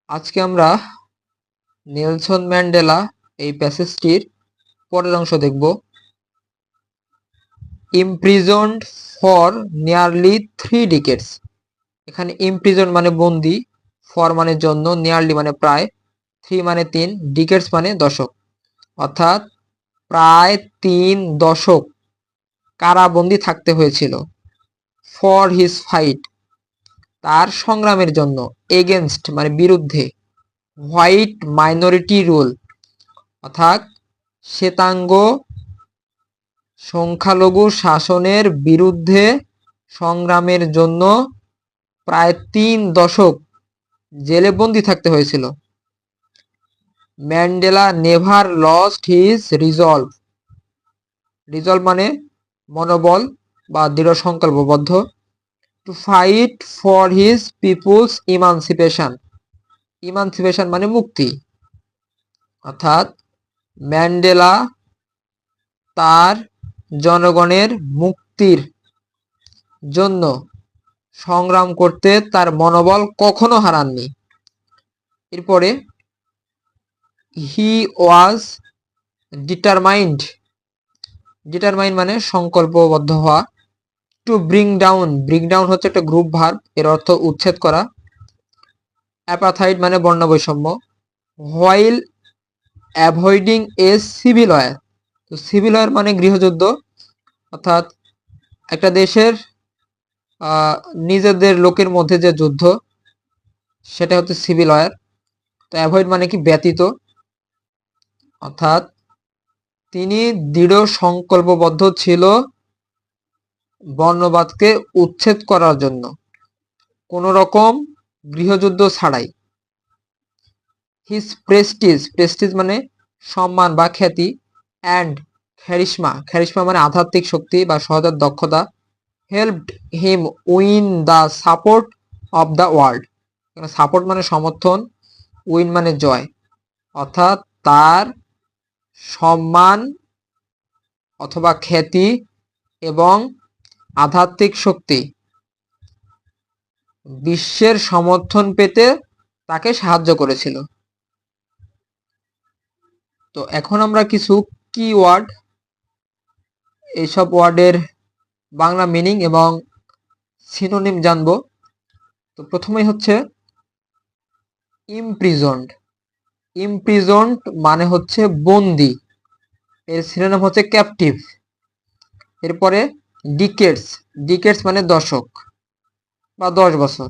আজকে আমরা Nelson Mandela এই প্যাসেজটির পরের অংশ দেখব। ইমপ্রিজনড ফর নিয়ারলি 3 ডিকেডস। এখানে ইমপ্রিজন মানে বন্দি, ফর মানে জন্য, নিয়ারলি মানে প্রায়, 3 মানে 3, ডিকেডস মানে দশক, অর্থাৎ প্রায় 3 দশক কারাবন্দী থাকতে হয়েছিল। ফর হিজ ফাইট, তার সংগ্রামের জন্য, এগেনস্ট মানে বিরুদ্ধে, হোয়াইট মাইনরিটি রুল অর্থাৎ শ্বেতাঙ্গ সংখ্যালঘু শাসনের বিরুদ্ধে সংগ্রামের জন্য প্রায় 3 দশক জেলে বন্দী থাকতে হয়েছিল। Mandela never lost his resolve. Resolve মানে মনোবল বা দৃঢ় সংকল্পবদ্ধ। To fight for his people's emancipation. Emancipation মানে মুক্তি, অর্থাৎ ম্যান্ডেলা তার জনগণের মুক্তির জন্য সংগ্রাম করতে তার মনোবল কখনো হারাননি। এরপরে হি ওয়াজ ডিটারমাইন্ড। ডিটারমাইন্ড মানে সংকল্পবদ্ধ হওয়া। To bring down, bring down হচ্ছে একটা গ্রুপ ভার্ব, এর অর্থ উচ্ছেদ করা। অ্যাপাথাইড মানে বর্ণ বৈষম্য। While avoiding a civil war. তো সিভিল ওয়ার মানে গৃহযুদ্ধ, অর্থাৎ একটা দেশের নিজেদের লোকের মধ্যে যে যুদ্ধ সেটা হচ্ছে সিভিল ওয়ার। তো অ্যাভয়েড মানে কি ব্যতীত, অর্থাৎ তিনি দৃঢ় সংকল্পবদ্ধ ছিল বর্ণবাদকে উচ্ছেদ করার জন্য, কোন রকম গৃহযুদ্ধ ছাড়াই। হিজ প্রেস্টিজ, প্রেস্টিজ মানে সম্মান বা খ্যাতি। অ্যান্ড খ্যারিশমা, খ্যারিশমা মানে আধ্যাত্মিক শক্তি বা সহজাত দক্ষতা। Helped him win the support of the world. Support মানে সমর্থন, উইন মানে জয়, অর্থাৎ তার সম্মান অথবা খ্যাতি এবং আধ্যাত্মিক শক্তি বিশ্বের সমর্থন পেতে তাকে সাহায্য করেছিল। তো এখন আমরা কিছু কি ওয়ার্ড, এইসব ওয়ার্ডের বাংলা মিনিং এবং সিনোনিম জানব। তো প্রথমেই হচ্ছে ইমপ্রিজন্ড। ইমপ্রিজন্ড মানে হচ্ছে বন্দি, এর সিনোনিম হচ্ছে ক্যাপটিভ। এরপরে ডিকেডস, ডিকেডস মানে দশক বা 10 বছর।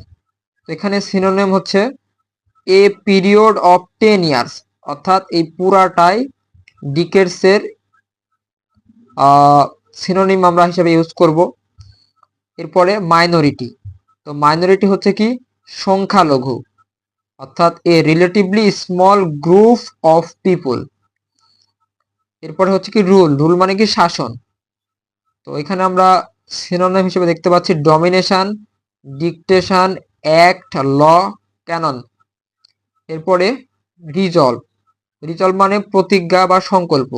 তো এখানে সিনোনিম হচ্ছে এ পিরিয়ড অফ 10 ইয়ার্স, অর্থাৎ এই পুরাটাই ডিকেডসের সিনোনিম আমরা হিসেবে ইউজ করব। এরপরে মাইনরিটি, তো মাইনরিটি হচ্ছে কি সংখ্যালঘু, অর্থাৎ এ relatively small group of people. এরপরে হচ্ছে কি রুল, রুল মানে কি শাসন। তো এখানে আমরা সিনোনিম হিসেবে দেখতে পাচ্ছি ডমিনেশন, ডিকটেশন, অ্যাক্ট, ল, ক্যানন। এরপরে রিজলভ, রিজলভ মানে প্রতিজ্ঞা বা সংকল্প।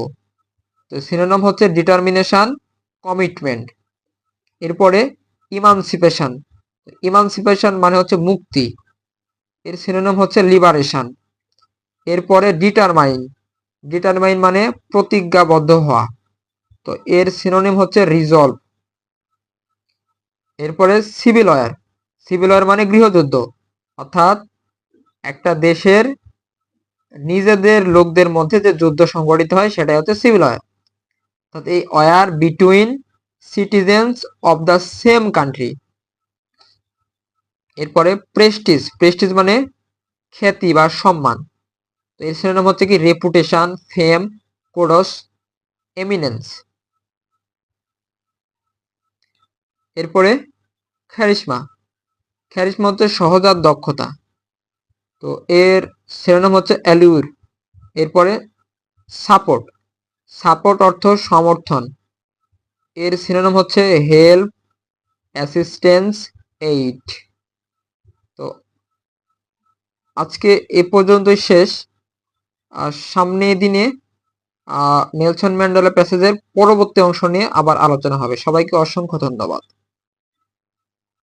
তো সিনোনিম হচ্ছে ডিটারমিনেশন, কমিটমেন্ট। এরপরে ইমানসিপেশন, ইমানসিপেশন মানে হচ্ছে মুক্তি, এর সিনোনিম হচ্ছে লিবারেশন। এরপরে ডিটারমাইন, ডিটারমাইন মানে প্রতিজ্ঞাবদ্ধ হওয়া, তো এর সিনোনিম হচ্ছে রিজলভ। এরপরে সিভিল ওয়ার, সিভিল ওয়ার মানে গৃহযুদ্ধ, অর্থাৎ একটা দেশের নিজেদের লোকদের মধ্যে যে যুদ্ধ সংঘটিত হয় সেটাই হচ্ছে সিভিল ওয়ার, অর্থাৎ এই war between citizens of the same country. এরপরে প্রেস্টিজ, প্রেস্টিজ মানে খ্যাতি বা সম্মান, তো এর সিনোনিম হচ্ছে কি রেপুটেশন, ফেম, কোডস, এমিনেন্স। এরপরে খ্যারিশমা, খ্যারিশমা হচ্ছে সহজাত দক্ষতা, তো এর সিনোনিম হচ্ছে অ্যালিউর। এরপরে সাপোর্ট, সাপোর্ট অর্থ সমর্থন, এর সিনোনিম হচ্ছে হেল্প, অ্যাসিস্ট্যান্স, এইড। তো আজকে এ পর্যন্তই শেষ। আর সামনের দিনে নেলসন ম্যান্ডেলা প্যাসেজের পরবর্তী অংশ নিয়ে আবার আলোচনা হবে। সবাইকে অসংখ্য ধন্যবাদ।